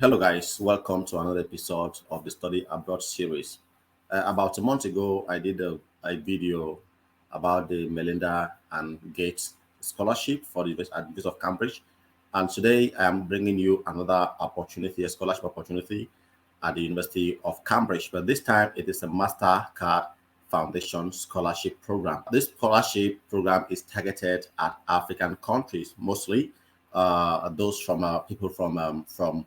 Hello, guys. Welcome to another episode of the Study Abroad series. About a month ago, I did a video about the Melinda and Gates scholarship for the University of Cambridge. And today I am bringing you another opportunity, a scholarship opportunity at the University of Cambridge. But this time it is a MasterCard Foundation Scholarship Program. This scholarship program is targeted at African countries, mostly those from people from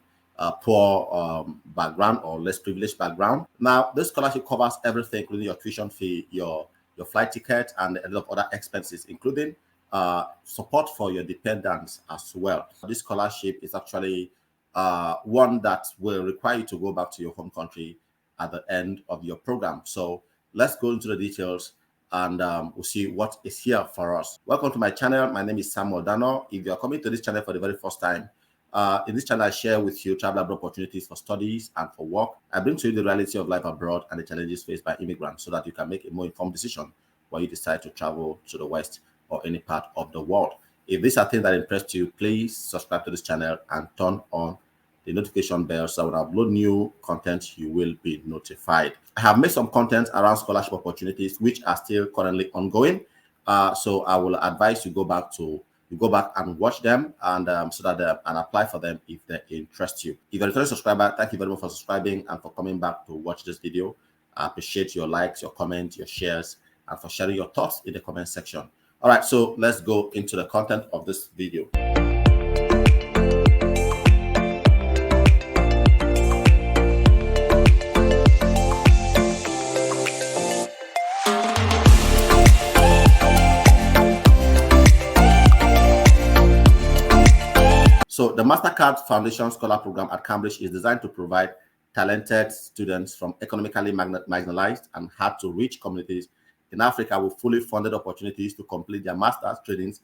poor background or less privileged background. Now, this scholarship covers everything, including your tuition fee, your flight ticket, and a lot of other expenses, including support for your dependents as well. This scholarship is actually one that will require you to go back to your home country at the end of your program. So let's go into the details and we'll see what is here for us. Welcome to my channel. My name is Samuel Dano. If you are coming to this channel for the very first time, in this channel, I share with you travel abroad opportunities for studies and for work. I bring to you the reality of life abroad and the challenges faced by immigrants so that you can make a more informed decision when you decide to travel to the West or any part of the world. If these are things that impress you, please subscribe to this channel and turn on the notification bell so when I upload new content, you will be notified. I have made some content around scholarship opportunities which are still currently ongoing. So I will advise you go back and watch them and so that and apply for them if they interest you. If you're a returning subscriber, thank you very much for subscribing and for coming back to watch this video. I appreciate your likes, your comments, your shares, and for sharing your thoughts in the comment section. All right, so let's go into the content of this video. So the MasterCard Foundation Scholar Program at Cambridge is designed to provide talented students from economically marginalized and hard-to-reach communities in Africa with fully funded opportunities to complete their master's trainings,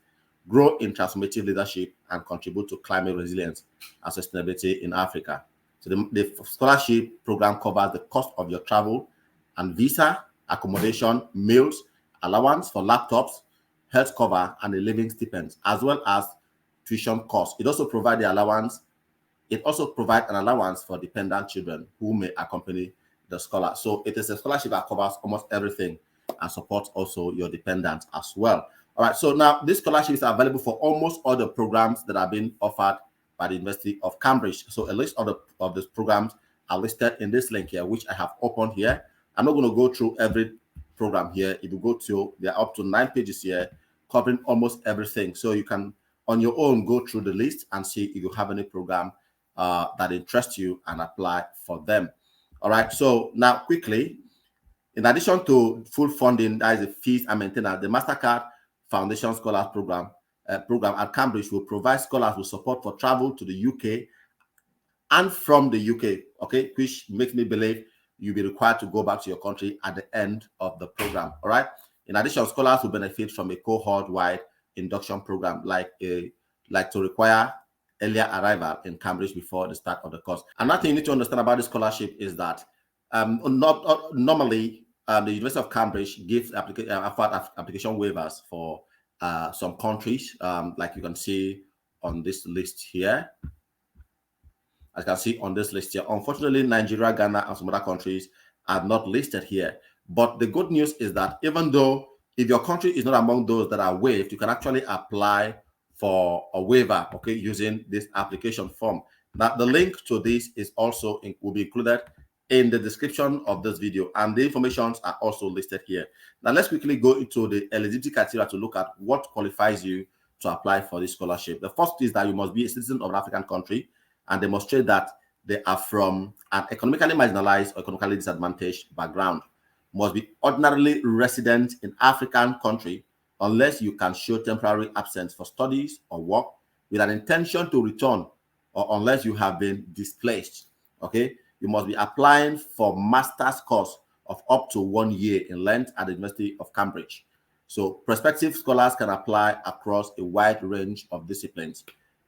grow in transformative leadership, and contribute to climate resilience and sustainability in Africa. So the scholarship program covers the cost of your travel and visa, accommodation, meals, allowance for laptops, health cover, and a living stipend, as well as tuition costs. It also provides an allowance for dependent children who may accompany the scholar. So it is a scholarship that covers almost everything and supports also your dependents as well. All right, so now this scholarship is available for almost all the programs that are being offered by the University of Cambridge. So a list of these programs are listed in this link here, which I have opened here. I'm not going to go through every program here. If you go to, they're up to 9 pages here, covering almost everything. So you can on your own go through the list and see if you have any program that interests you and apply for them. All right, so now quickly, in addition to full funding, that is the fees and maintenance, the MasterCard Foundation Scholars program at Cambridge will provide scholars with support for travel to the UK and from the UK, okay, which makes me believe you'll be required to go back to your country at the end of the program. All right, in addition, scholars will benefit from a cohort-wide induction program like to require earlier arrival in Cambridge before the start of the course. Another thing you need to understand about the scholarship is that normally the University of Cambridge gives application waivers for some countries, like you can see on this list here. As you can see on this list here, unfortunately, Nigeria, Ghana, and some other countries are not listed here. But the good news is that even though if your country is not among those that are waived, you can actually apply for a waiver, okay, using this application form. Now, the link to this is also will be included in the description of this video, and the information are also listed here. Now, let's quickly go into the eligibility criteria to look at what qualifies you to apply for this scholarship. The first is that you must be a citizen of an African country and demonstrate that they are from an economically marginalized or economically disadvantaged background. Must be ordinarily resident in African country unless you can show temporary absence for studies or work with an intention to return, or unless you have been displaced. Okay, you must be applying for master's course of up to 1 year in length at the University of Cambridge. So prospective scholars can apply across a wide range of disciplines.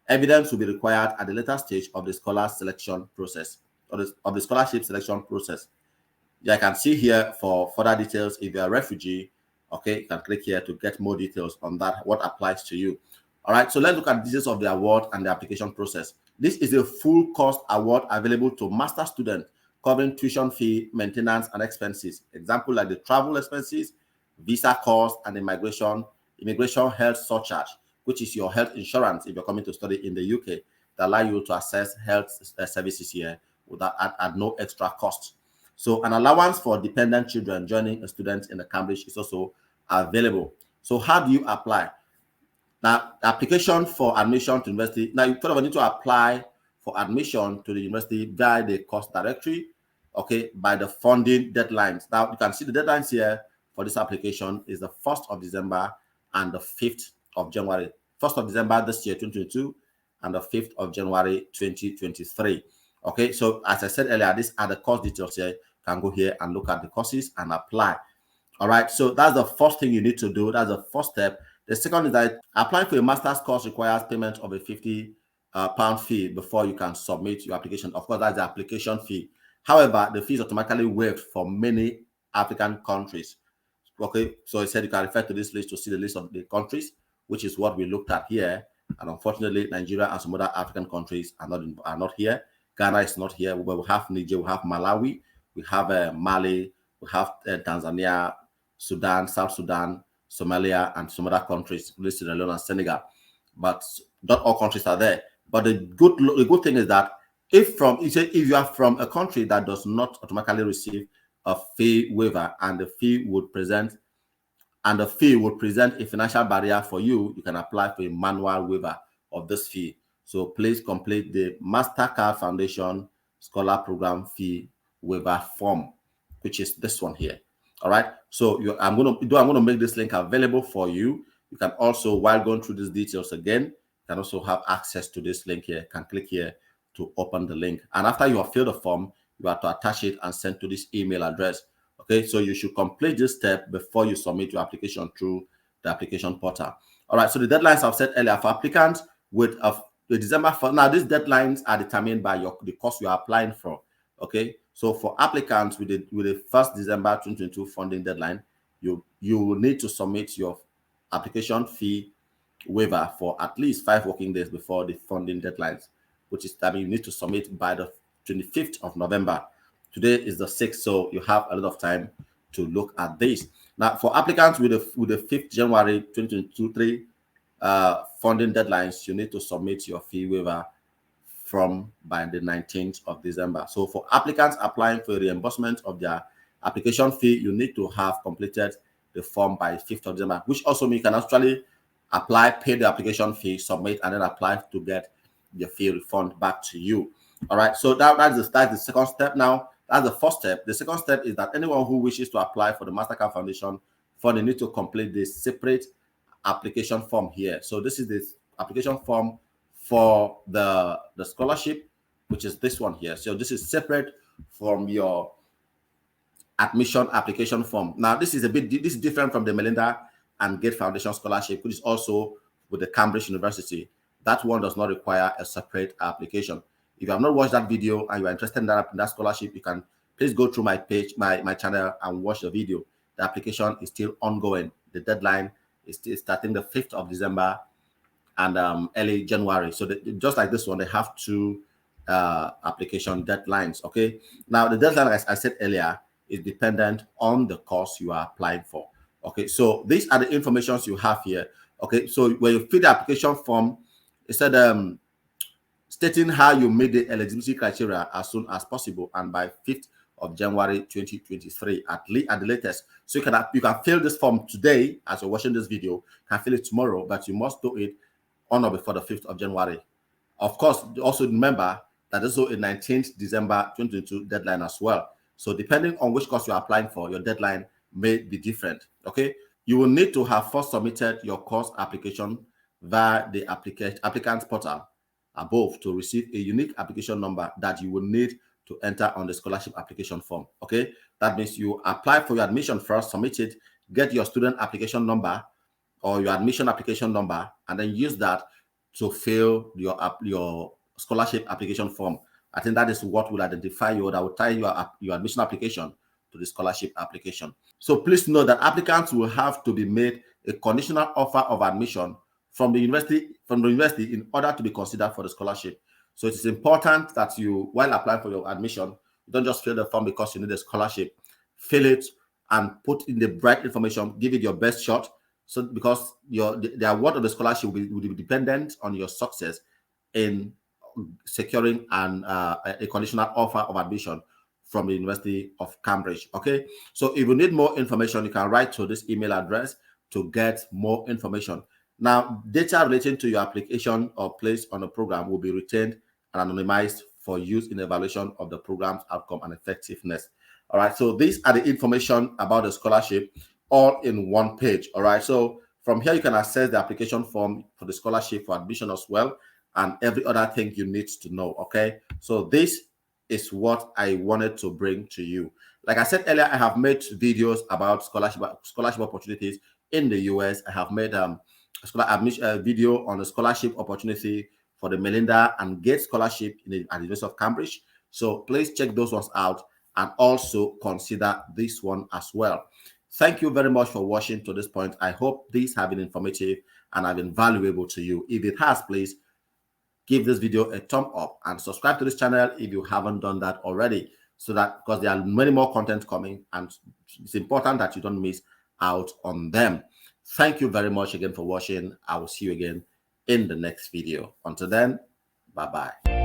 Evidence will be required at the later stage of the scholar selection process, or of the scholarship selection process. Yeah, I can see here for further details. If you're a refugee, okay, you can click here to get more details on that, what applies to you. All right, so let's look at the details of the award and the application process. This is a full cost award available to master students, covering tuition fee, maintenance, and expenses. Example like the travel expenses, visa cost, and immigration health surcharge, which is your health insurance if you're coming to study in the UK, that allow you to access health services here without at no extra cost. So an allowance for dependent children joining a student in the Cambridge is also available. So how do you apply? Now, application for admission to university. Now, you first of all need to apply for admission to the university via the course directory, okay, by the funding deadlines. Now, you can see the deadlines here for this application is the 1st of December and the 5th of January. 1st of December this year, 2022, and the 5th of January, 2023. Okay, so as I said earlier, these are the course details here. You can go here and look at the courses and apply. All right, so that's the first thing you need to do. That's the first step. The second is that applying for a master's course requires payment of a £50 fee before you can submit your application. Of course, that's the application fee. However, the fee is automatically waived for many African countries. Okay, so I said you can refer to this list to see the list of the countries, which is what we looked at here. And unfortunately, Nigeria and some other African countries are not here. Ghana is not here. We have Niger, we have Malawi, we have Mali, we have Tanzania, Sudan, South Sudan, Somalia, and some other countries, Sierra Leone and Senegal. But not all countries are there. But the good thing is that if you are from a country that does not automatically receive a fee waiver, and the fee would present a financial barrier for you, you can apply for a manual waiver of this fee. So please complete the Mastercard Foundation Scholar Program Fee Waiver form, which is this one here. All right. So I'm going to make this link available for you. You can also, while going through these details again, you can also have access to this link here. You can click here to open the link. And after you have filled the form, you have to attach it and send to this email address. Okay, so you should complete this step before you submit your application through the application portal. All right, so the deadlines I've said earlier for applicants with the December 1st. Now, these deadlines are determined by the course you are applying for. Okay, so for applicants with the 1st December 2022 funding deadline, you will need to submit your application fee waiver for at least 5 working days before the funding deadlines, which is that you need to submit by the 25th of November. Today is the 6th, so you have a lot of time to look at this. Now, for applicants with the 5th January 2023 funding deadlines, you need to submit your fee waiver by the 19th of December. So for applicants applying for reimbursement of their application fee, you need to have completed the form by 5th of December, which also means you can actually apply, pay the application fee, submit, and then apply to get the fee refund back to you. All right, so that's the second step. Now, that's the first step. The second step is that anyone who wishes to apply for the Mastercard Foundation fund, they need to complete this separate application form here. So this is the application form for the scholarship, which is this one here. So this is separate from your admission application form. Now, this is different from the Melinda and Gates Foundation scholarship, which is also with the Cambridge University. That one does not require a separate application. If you have not watched that video and you are interested in that scholarship, you can please go through my page, my channel, and watch the video. The application is still ongoing. The deadline is still starting the 5th of December and early January. So just like this one, they have 2 application deadlines. Okay. Now the deadline, as I said earlier, is dependent on the course you are applying for. Okay. So these are the informations you have here. Okay. So when you fill the application form, it said stating how you meet the eligibility criteria as soon as possible and by 5th of January 2023 at the latest. So you can fill this form today as you're watching this video. You can fill it tomorrow, but you must do it on or before the 5th of January. Of course, also remember that there's also a 19th December 2022 deadline as well. So depending on which course you're applying for, your deadline may be different. Okay, you will need to have first submitted your course application via the applicant's portal above to receive a unique application number that you will need to enter on the scholarship application form. Okay, that means you apply for your admission first, submit it, get your student application number or your admission application number, and then use that to fill your scholarship application form. I think that is what will identify you, that will tie your admission application to the scholarship application. So please know that applicants will have to be made a conditional offer of admission from the university in order to be considered for the scholarship. So it is important that you, while applying for your admission, you don't just fill the form because you need a scholarship. Fill it and put in the right information. Give it your best shot. So because the award of the scholarship will be dependent on your success in securing a conditional offer of admission from the University of Cambridge. Okay, so if you need more information, you can write to this email address to get more information. Now, data relating to your application or place on the program will be retained and anonymized for use in evaluation of the program's outcome and effectiveness. All right, so these are the information about the scholarship all in one page. All right, so from here you can access the application form for the scholarship for admission as well, and every other thing you need to know. Okay, so this is what I wanted to bring to you. Like I said earlier, I have made videos about scholarship opportunities in the US. I have made a video on the scholarship opportunity for the Melinda and Gates scholarship at the University of Cambridge. So please check those ones out and also consider this one as well. Thank you very much for watching to this point. I hope these have been informative and have been valuable to you. If it has, please give this video a thumb up and subscribe to this channel if you haven't done that already, so that, because there are many more content coming and it's important that you don't miss out on them. Thank you very much again for watching. I will see you again in the next video. Until then, bye-bye.